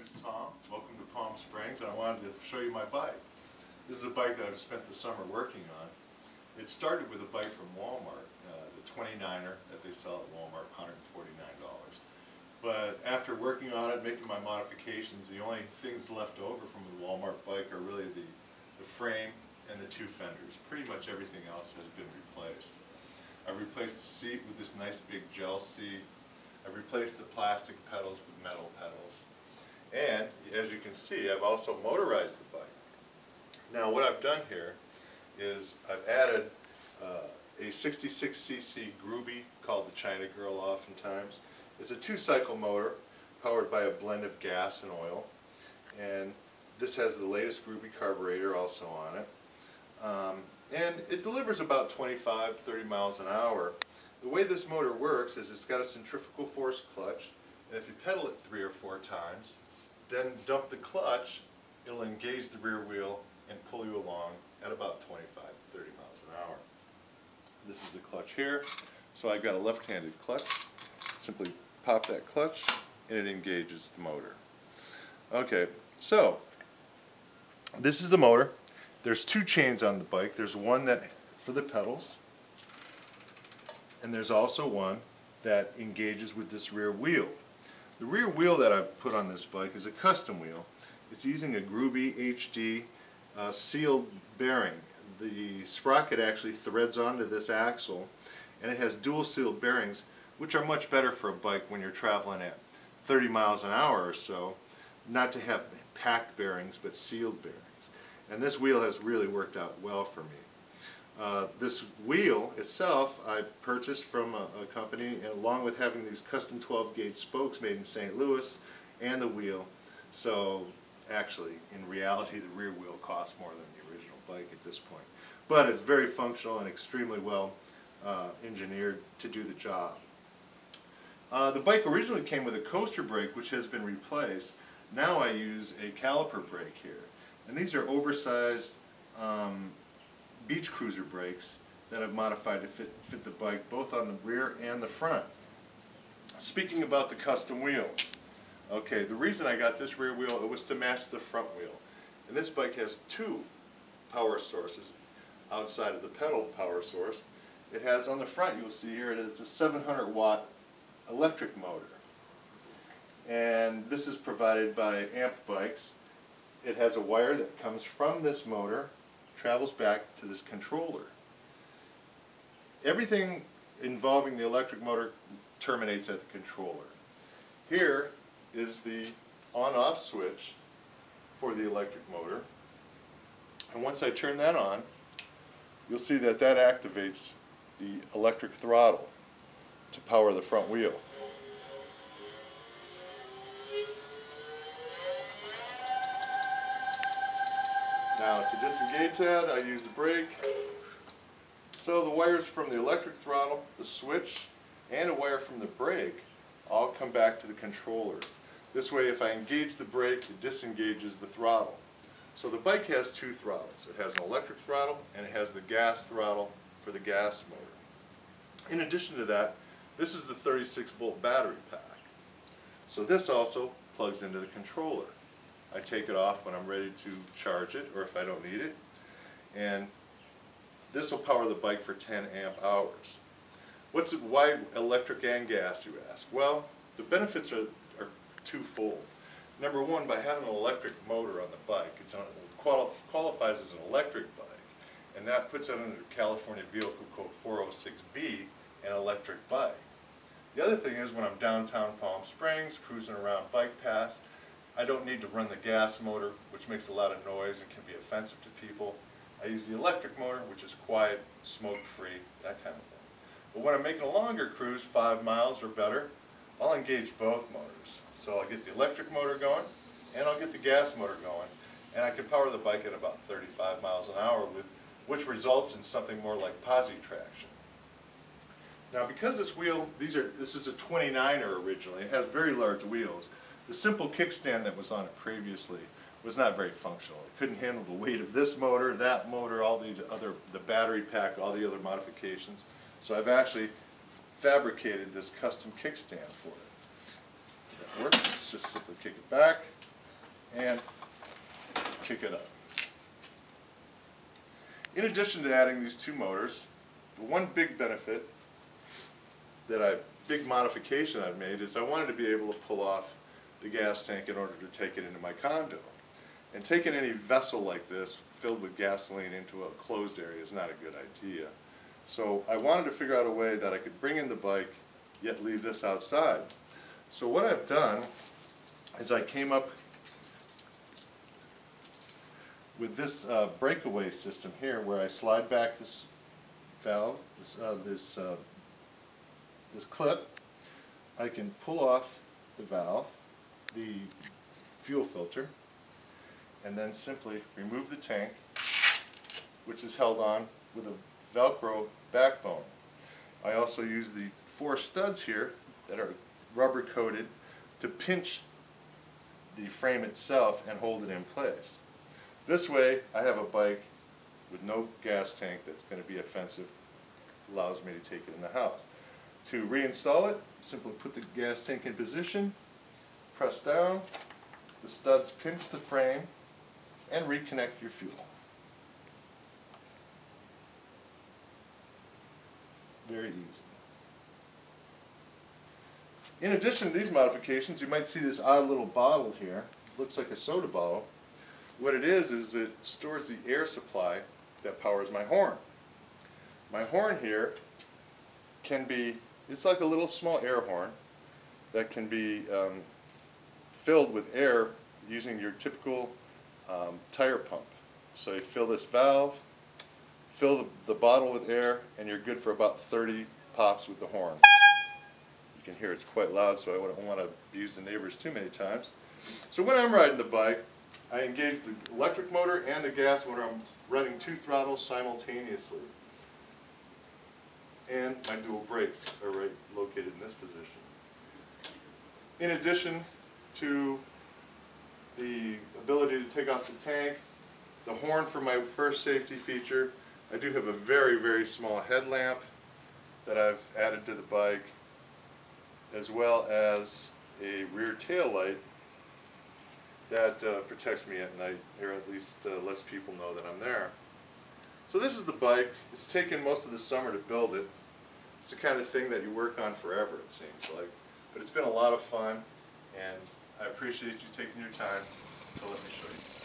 is Tom. Welcome to Palm Springs. I wanted to show you my bike. This is a bike that I've spent the summer working on. It started with a bike from Walmart, the 29er that they sell at Walmart, $149. But after working on it, making my modifications, the only things left over from the Walmart bike are really the frame and the two fenders. Pretty much everything else has been replaced. I've replaced the seat with this nice big gel seat. I've replaced the plastic pedals with metal pedals. And as you can see, I've also motorized the bike. Now what I've done here is I've added a 66cc Groovy, called the China Girl oftentimes. It's a two-cycle motor powered by a blend of gas and oil. And this has the latest Groovy carburetor also on it. And it delivers about 25-30 miles an hour. The way this motor works is it's got a centrifugal force clutch, and if you pedal it 3 or 4 times, then dump the clutch, it'll engage the rear wheel and pull you along at about 25-30 miles an hour. This is the clutch here. So I've got a left-handed clutch. Simply pop that clutch and it engages the motor. Okay, so this is the motor. There's 2 chains on the bike. There's one that for the pedals, and there's also one that engages with this rear wheel. The rear wheel that I've put on this bike is a custom wheel. It's using a Groovy HD sealed bearing. The sprocket actually threads onto this axle, and it has dual sealed bearings, which are much better for a bike when you're traveling at 30 miles an hour or so, not to have packed bearings but sealed bearings. And this wheel has really worked out well for me. This wheel itself I purchased from a company, and along with having these custom 12-gauge spokes made in St. Louis and the wheel. So actually, in reality, the rear wheel costs more than the original bike at this point. But it's very functional and extremely well engineered to do the job. The bike originally came with a coaster brake, which has been replaced. Now I use a caliper brake here. And these are oversized beach cruiser brakes that I've modified to fit the bike both on the rear and the front. Speaking about the custom wheels, okay, the reason I got this rear wheel, it was to match the front wheel. And this bike has 2 power sources outside of the pedal power source. It has on the front, you'll see here, it is a 700-watt electric motor. And this is provided by Amp Bikes. It has a wire that comes from this motor, travels back to this controller. Everything involving the electric motor terminates at the controller. Here is the on-off switch for the electric motor. And once I turn that on, you'll see that that activates the electric throttle to power the front wheel. Now to disengage that, I use the brake. So the wires from the electric throttle, the switch, and a wire from the brake all come back to the controller. This way, if I engage the brake, it disengages the throttle. So the bike has 2 throttles. It has an electric throttle and it has the gas throttle for the gas motor. In addition to that, this is the 36-volt battery pack. So this also plugs into the controller. I take it off when I'm ready to charge it, or if I don't need it. And this will power the bike for 10 amp hours. Why electric and gas, you ask? Well, the benefits are twofold. Number one, by having an electric motor on the bike, it qualifies as an electric bike, and that puts it under California Vehicle Code 406B, an electric bike. The other thing is, when I'm downtown Palm Springs, cruising around bike paths, I don't need to run the gas motor, which makes a lot of noise and can be offensive to people. I use the electric motor, which is quiet, smoke-free, that kind of thing. But when I'm making a longer cruise, 5 miles or better, I'll engage both motors. So I'll get the electric motor going, and I'll get the gas motor going, and I can power the bike at about 35 miles an hour, which results in something more like posi traction. Now, because this wheel, this is a 29er originally, it has very large wheels. The simple kickstand that was on it previously was not very functional. It couldn't handle the weight of this motor, that motor, all the battery pack, all the other modifications. So I've actually fabricated this custom kickstand for it. That works. Just simply kick it back, and kick it up. In addition to adding these two motors, the one big benefit big modification I've made is I wanted to be able to pull off the gas tank in order to take it into my condo. And taking any vessel like this filled with gasoline into a closed area is not a good idea. So I wanted to figure out a way that I could bring in the bike yet leave this outside. So what I've done is I came up with this breakaway system here, where I slide back this valve, this clip. I can pull off the valve, the fuel filter, and then simply remove the tank, which is held on with a Velcro backbone. I also use the 4 studs here that are rubber coated to pinch the frame itself and hold it in place. This way I have a bike with no gas tank that's going to be offensive, allows me to take it in the house. To reinstall it, simply put the gas tank in position, press down, the studs pinch the frame, and reconnect your fuel. Very easy. In addition to these modifications, you might see this odd little bottle here. It looks like a soda bottle. What it is it stores the air supply that powers my horn. My horn here it's like a little small air horn that can be filled with air using your typical tire pump. So you fill this valve, fill the bottle with air, and you're good for about 30 pops with the horn. You can hear it's quite loud, so I wouldn't want to abuse the neighbors too many times. So when I'm riding the bike, I engage the electric motor and the gas motor. I'm running 2 throttles simultaneously. And my dual brakes are right located in this position. In addition to the ability to take off the tank, the horn for my first safety feature, I do have a very, very small headlamp that I've added to the bike, as well as a rear tail light that protects me at night, or at least lets people know that I'm there. So this is the bike. It's taken most of the summer to build it. It's the kind of thing that you work on forever, it seems like. But it's been a lot of fun, and I appreciate you taking your time to let me show you.